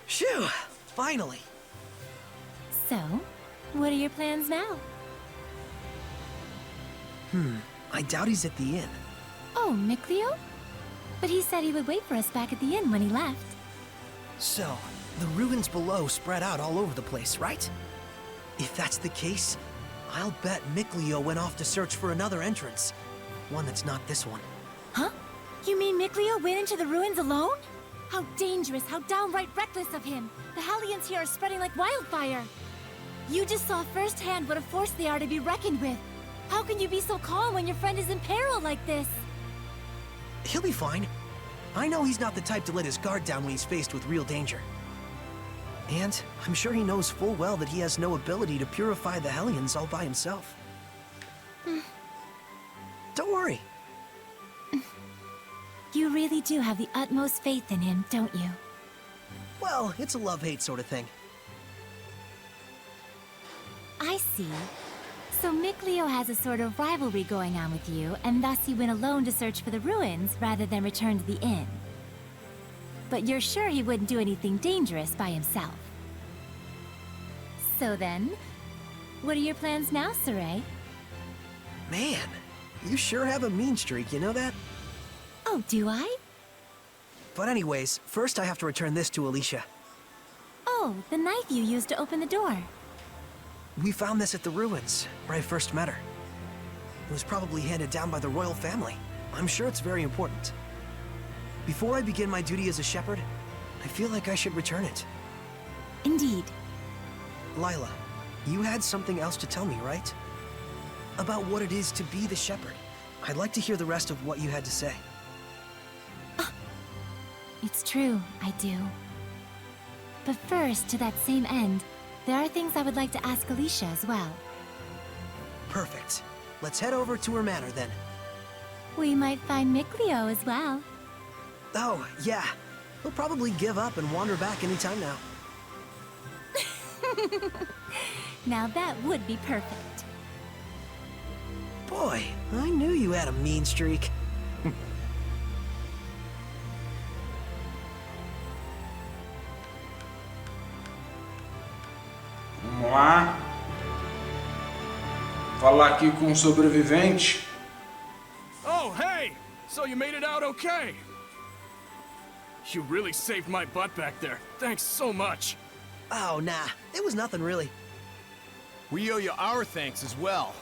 Phew! Finally! So, what are your plans now? I doubt he's at the inn. Oh, Micleo? But he said he would wait for us back at the inn when he left. So, the ruins below spread out all over the place, right? If that's the case, I'll bet Micleo went off to search for another entrance. One that's not this one. Huh? You mean Micleo went into the ruins alone? How dangerous, how downright reckless of him! The Hellions here are spreading like wildfire! You just saw firsthand what a force they are to be reckoned with! How can you be so calm when your friend is in peril like this? He'll be fine. I know he's not the type to let his guard down when he's faced with real danger. And I'm sure he knows full well that he has no ability to purify the Hellions all by himself. Don't worry. You really do have the utmost faith in him, don't you? Well, it's a love-hate sort of thing. I see. So Micleo has a sort of rivalry going on with you, and thus he went alone to search for the ruins rather than return to the inn. But you're sure he wouldn't do anything dangerous by himself. So then, what are your plans now, Saray? Man, you sure have a mean streak, you know that? Oh, do I? But anyways, first I have to return this to Alicia. Oh, the knife you used to open the door. We found this at the ruins, where I first met her. It was probably handed down by the royal family. I'm sure it's very important. Before I begin my duty as a shepherd, I feel like I should return it. Indeed. Lila, you had something else to tell me, right? About what it is to be the shepherd. I'd like to hear the rest of what you had to say. It's true, I do. But first, to that same end, there are things I would like to ask Alicia as well. Perfect. Let's head over to her manor then. We might find Micleo as well. Oh, yeah. He'll probably give up and wander back anytime now. Now that would be perfect. Boy, I knew you had a mean streak. Vamos lá. Falar aqui com o sobrevivente. Oh, hey! So you made it out okay? You really saved my butt back there. Thanks so much. Oh, nah. It was nothing really. We owe you our thanks as well.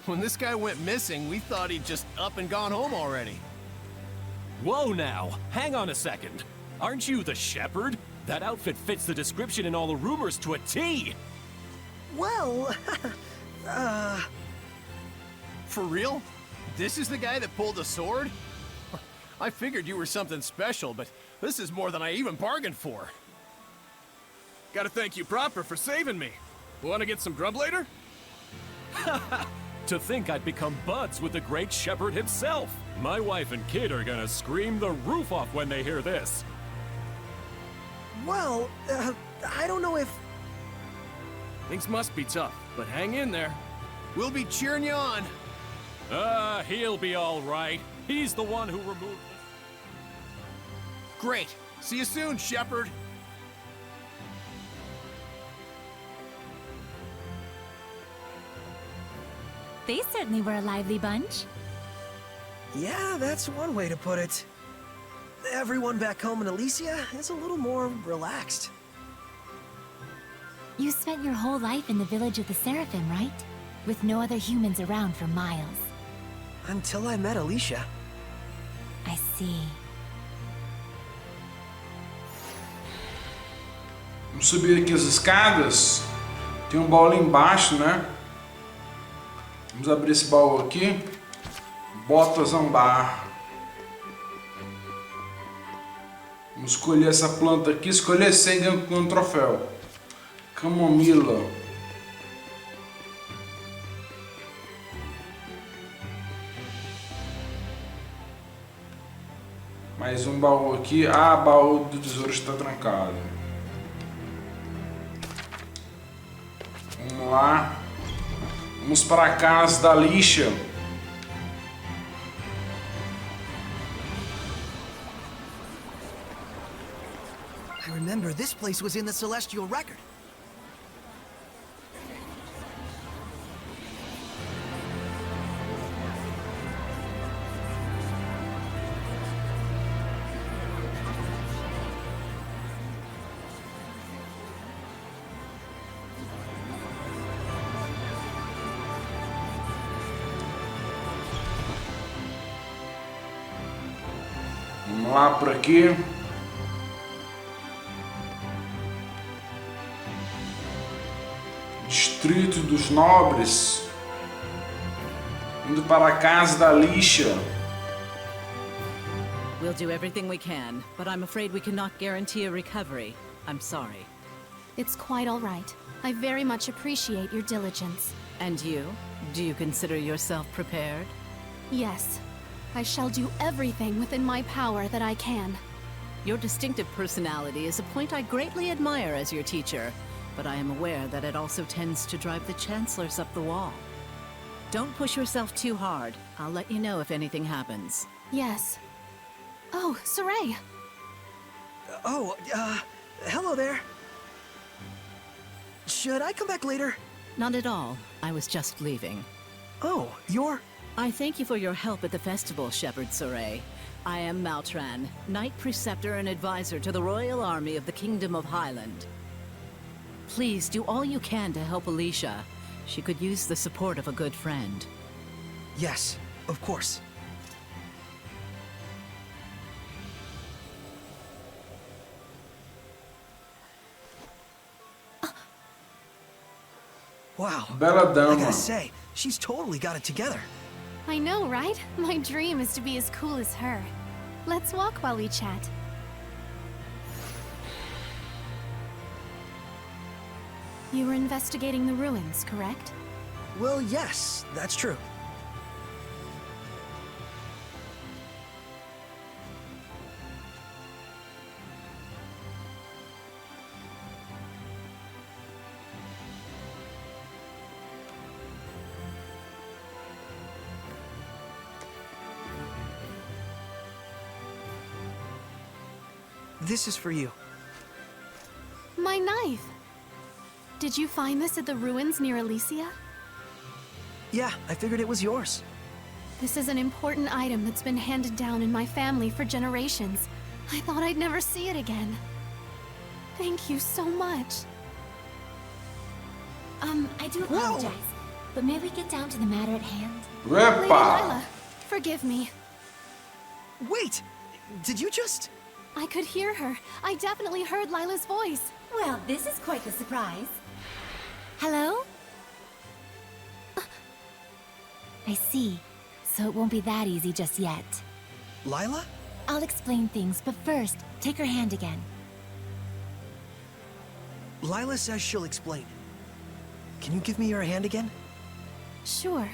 When this guy went missing, we thought he'd just up and gone home already. Whoa now, hang on a second. Aren't you the shepherd? That outfit fits the description in all the rumors to a T! Well, For real? This is the guy that pulled the sword? I figured you were something special, but this is more than I even bargained for. Gotta thank you proper for saving me. Wanna get some grub later? To think I'd become buds with the great shepherd himself! My wife and kid are gonna scream the roof off when they hear this. well, I don't know if... Things must be tough, but hang in there. We'll be cheering you on. He'll be all right. He's the one who removed Great. See you soon, shepherd. They certainly were a lively bunch. Yeah, that's one way to put it. Everyone back home in Alicia is a little more relaxed. You spent your whole life in the village of the Seraphim, right? With no other humans around for miles. Until I met Alicia. I see. Vamos subir aqui as escadas. Tem um baú ali embaixo, né? Vamos abrir esse baú aqui. Botas ambar. Vamos escolher essa planta aqui. Escolher 100 dentro de um troféu. Camomila. Mais um baú aqui. Ah, baú do tesouro está trancado. Vamos lá. Vamos para a casa da lixa. I remember this place was in the Celestial Record. Vamos lá por aqui. Distrito dos Nobres. Indo para a casa da lixa. We'll do everything we can, but I'm afraid we cannot guarantee a recovery. I'm sorry. It's quite all right. I very much appreciate your diligence. And you? Do you consider yourself prepared? Yes. I shall do everything within my power that I can. Your distinctive personality is a point I greatly admire as your teacher, but I am aware that it also tends to drive the chancellors up the wall. Don't push yourself too hard. I'll let you know if anything happens. Yes. Oh, Saray. Oh, hello there. Should I come back later? Not at all. I was just leaving. Oh, you're... I thank you for your help at the festival, Shepherd Saray. I am Maltran, Knight Preceptor and Advisor to the Royal Army of the Kingdom of Highland. Please do all you can to help Alicia. She could use the support of a good friend. Yes, of course. Wow. Bela I dama. gotta say, she's totally got it together. I know, right? My dream is to be as cool as her. Let's walk while we chat. You were investigating the ruins, correct? Well, yes, that's true. This is for you. My knife! Did you find this at the ruins near Elysia? Yeah, I figured it was yours. This is an important item that's been handed down in my family for generations. I thought I'd never see it again. Thank you so much. I do apologize, but may we get down to the matter at hand? Lady Epa! Lila, forgive me. Wait! Did you just... I could hear her. I definitely heard Lila's voice. Well, this is quite the surprise. Hello? I see. So it won't be that easy just yet. Lila? I'll explain things, but first, take her hand again. Lila says she'll explain. Can you give me your hand again? Sure.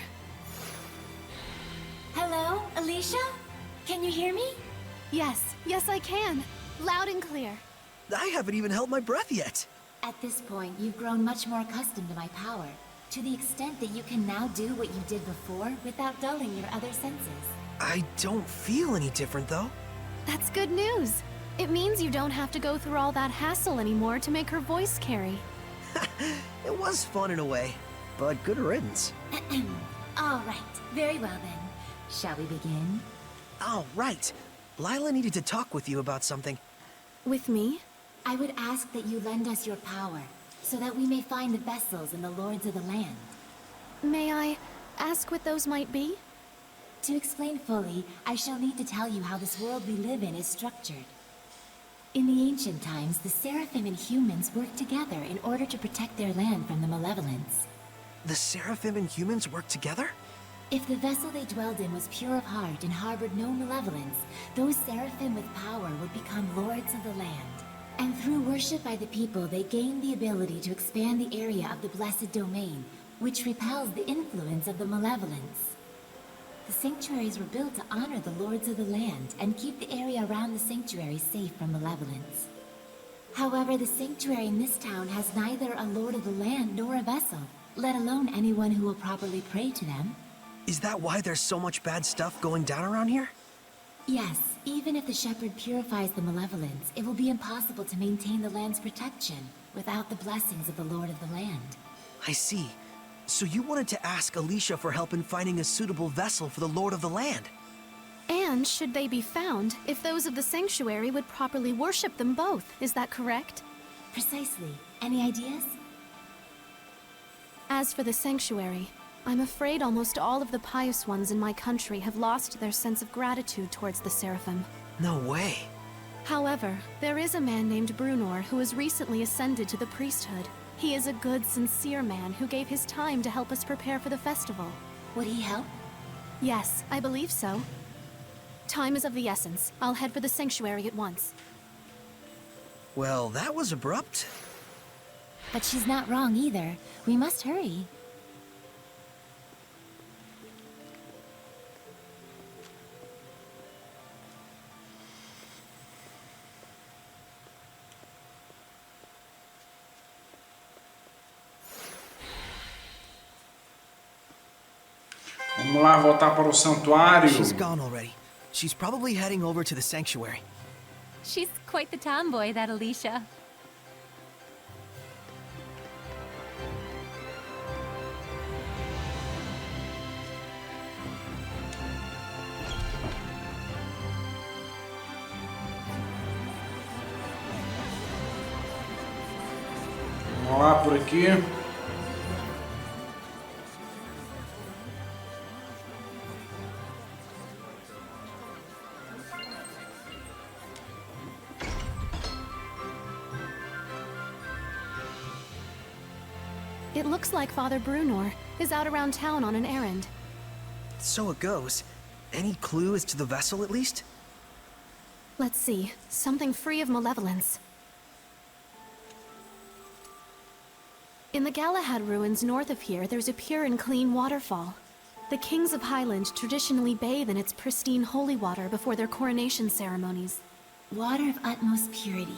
Hello, Alicia? Can you hear me? Yes, I can. Loud and clear. I haven't even held my breath yet. At this point, you've grown much more accustomed to my power, to the extent that you can now do what you did before without dulling your other senses. I don't feel any different, though. That's good news. It means you don't have to go through all that hassle anymore to make her voice carry. It was fun in a way, but good riddance. All right, very well then. Shall we begin? Oh, right. Lila needed to talk with you about something. With me? I would ask that you lend us your power, so that we may find the vessels and the lords of the land. May I ask what those might be? To explain fully, I shall need to tell you how this world we live in is structured. In the ancient times, the Seraphim and humans worked together in order to protect their land from the malevolence. The Seraphim and humans work together? If the vessel they dwelled in was pure of heart and harbored no malevolence, those Seraphim with power would become lords of the land. And through worship by the people, they gained the ability to expand the area of the Blessed Domain, which repels the influence of the malevolence. The sanctuaries were built to honor the lords of the land and keep the area around the sanctuary safe from malevolence. However, the sanctuary in this town has neither a lord of the land nor a vessel, let alone anyone who will properly pray to them. Is that why there's so much bad stuff going down around here? Yes, even if the shepherd purifies the malevolence, it will be impossible to maintain the land's protection without the blessings of the Lord of the land. I see. So you wanted to ask Alicia for help in finding a suitable vessel for the Lord of the Land? And should they be found, if those of the sanctuary would properly worship them both, is that correct? Precisely. Any ideas? As for the sanctuary, I'm afraid almost all of the pious ones in my country have lost their sense of gratitude towards the Seraphim. No way. However, there is a man named Brunor who has recently ascended to the priesthood. He is a good, sincere man who gave his time to help us prepare for the festival. Would he help? Yes, I believe so. Time is of the essence. I'll head for the sanctuary at once. Well, that was abrupt. But she's not wrong either. We must hurry. Vamos lá, voltar para o santuário. She's gone already. She's probably heading over to the sanctuary. She's quite the tomboy, that Alicia. Vamos lá por aqui. It looks like Father Brunor is out around town on an errand. So it goes. Any clue as to the vessel, at least? Let's see. Something free of malevolence. In the Galahad ruins north of here, there's a pure and clean waterfall. The kings of Highland traditionally bathe in its pristine holy water before their coronation ceremonies. Water of utmost purity.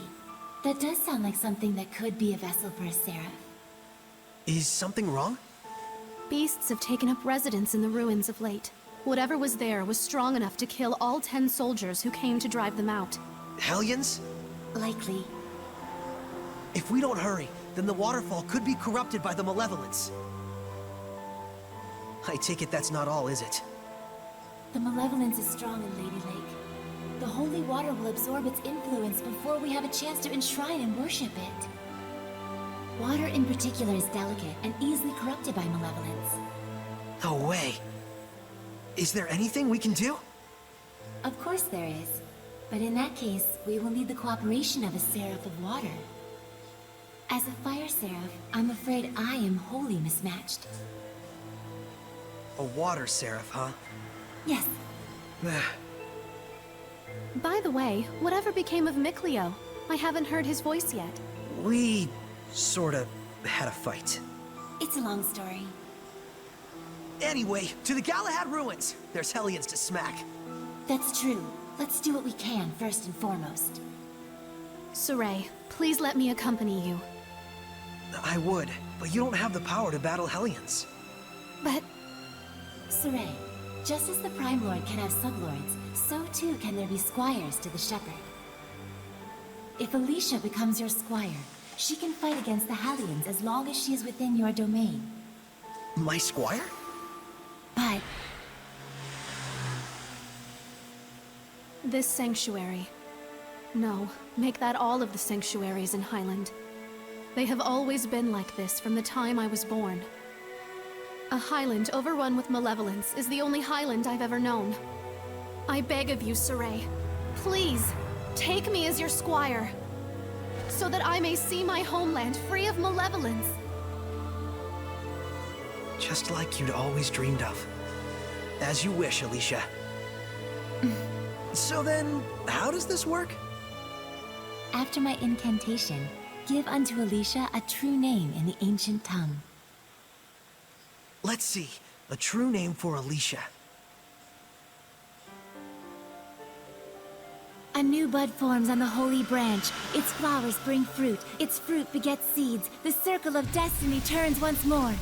That does sound like something that could be a vessel for a seraph. Is something wrong? Beasts have taken up residence in the ruins of late. Whatever was there was strong enough to kill all 10 soldiers who came to drive them out. Hellions? Likely. If we don't hurry, then the waterfall could be corrupted by the malevolence. I take it that's not all, is it? The malevolence is strong in Ladylake. The holy water will absorb its influence before we have a chance to enshrine and worship it. Water in particular is delicate and easily corrupted by malevolence. No way. Is there anything we can do? Of course there is. But in that case, we will need the cooperation of a seraph of water. As a fire seraph, I'm afraid I am wholly mismatched. A water seraph, huh? Yes, By the way, whatever became of Mikleo? I haven't heard his voice yet. We sorta had a fight. it's a long story. Anyway, to the Galahad ruins. There's Hellions to smack. That's true. Let's do what we can first and foremost. Saray, please let me accompany you. I would, but you don't have the power to battle Hellions. But Saray, just as the Prime Lord can have sublords, so too can there be squires to the Shepherd. If Alicia becomes your squire, she can fight against the Hellions as long as she is within your domain. My squire? But this sanctuary. No, make that all of the sanctuaries in Highland. They have always been like this from the time I was born. A Highland overrun with malevolence is the only Highland I've ever known. I beg of you, Saray, please, take me as your squire, so that I may see my homeland free of malevolence. Just like you'd always dreamed of. As you wish, Alicia. So then, how does this work? after my incantation, give unto Alicia a true name in the ancient tongue. Let's see. A true name for Alicia. A new bud forms on the holy branch. Its flowers bring fruit. Its fruit begets seeds. The circle of destiny turns once more.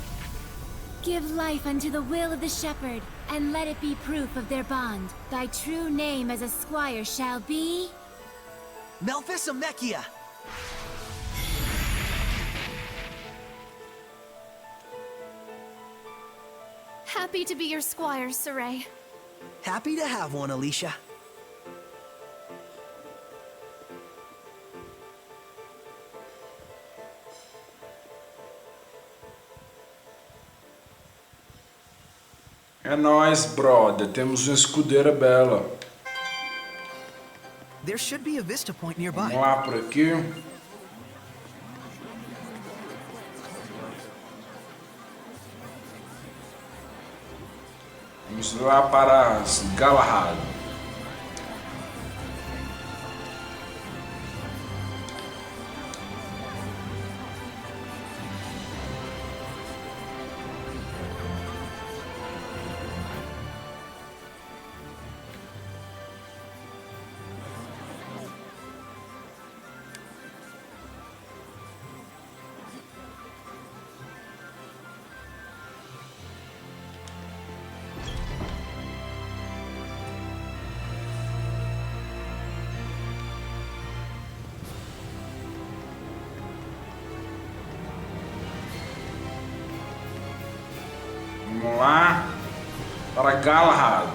Give life unto the will of the shepherd, and let it be proof of their bond. Thy true name as a squire shall be... Melphisamechia! Happy to be your squire, Saray. Happy to have one, Alicia. É nóis, brother. Temos uma escudeira bela. There should be a vista point nearby. Vamos lá por aqui. Vamos lá para as Galahad. Vamos lá para Galahad.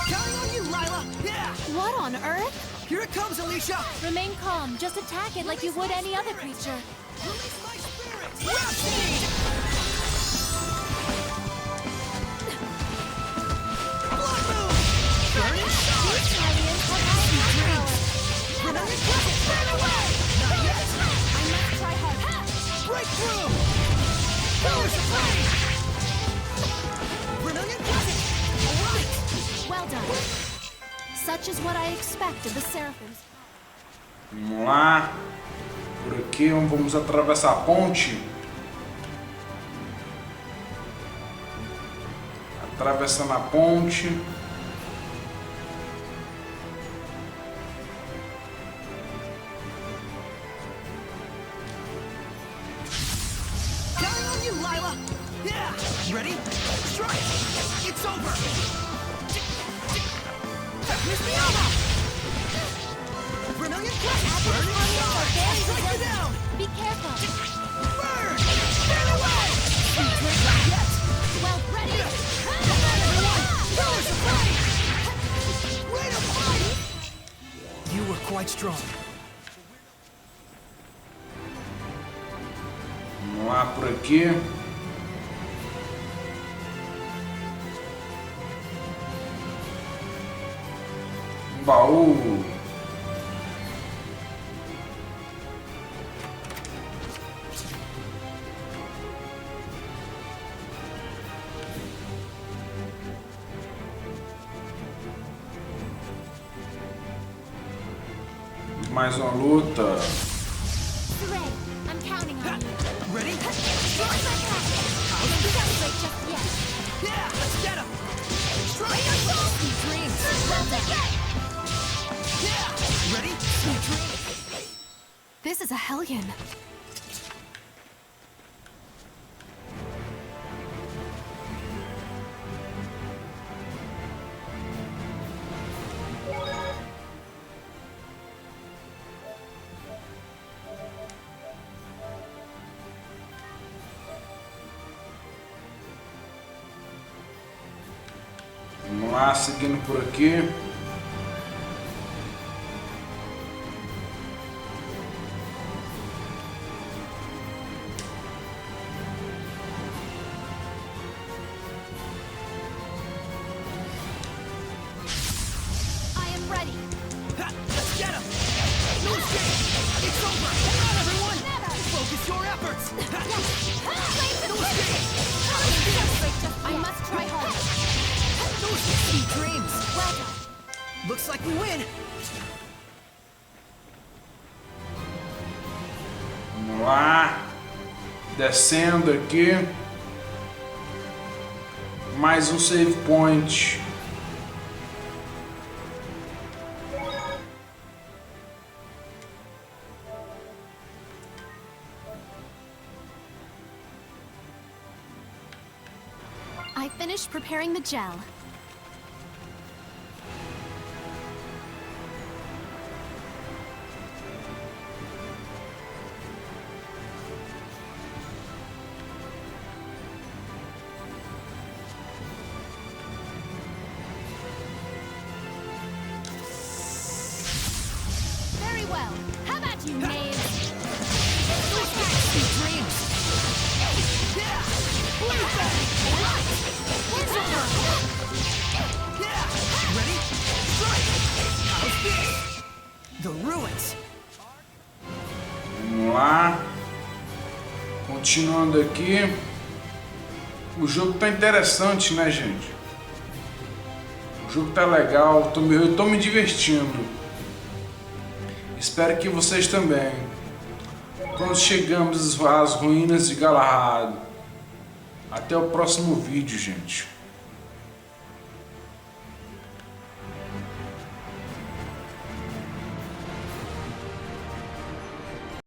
Counting on you, Lila! Yeah! What on earth? Here it comes, Alicia! Remain calm, just attack it like you would any other creature. Release my spirit! Blood moon! Burning shard! These Hylians have awesome power. Never! Burn away! Not yet! I must try harder. Breakthrough! Powers of flame! Brilliant present! Alright! Well done. Such is what I expect of the Seraphims. Vamos lá. Por aqui vamos atravessar a ponte. Atravessando a ponte. Counting on you, Lila! Yeah! Ready? Strike! It's over! Here's the armor! Brilliant present! Burning shard! I'll strike you down! Be careful. Burn! Burn away! Not yet! Well, ready? Powers of flame! Way to fight! You were quite strong. Vamos lá por aqui. Um baú. Mais uma luta. Saray, I'm counting on you. Ready? Strike like that. Don't celebrate just yet. Yeah! Let's get him! Strike! Sweet dreams. Well done. Yeah! Ready? Sweet dream! This is a Hellion. Vamos lá, seguindo por aqui. I am ready. Ha! Let's get him! No escape! It's over! Hang on, everyone! Focus your efforts! Ha! No escape! I must try harder. No escape! Sweet dreams! Well done. Looks like we win! Vamos lá. Descendo aqui. Mais um save point. I finished preparing the gel. Very well. How about you, knaves? Sweet dreams! Ready? Strike! How's this? The ruins! Vamos lá. Continuando aqui. O jogo tá interessante, né, gente? O jogo tá legal. Eu tô me divertindo. Espero que vocês também. Quando chegamos às ruínas de Galahad. Até o próximo vídeo, gente.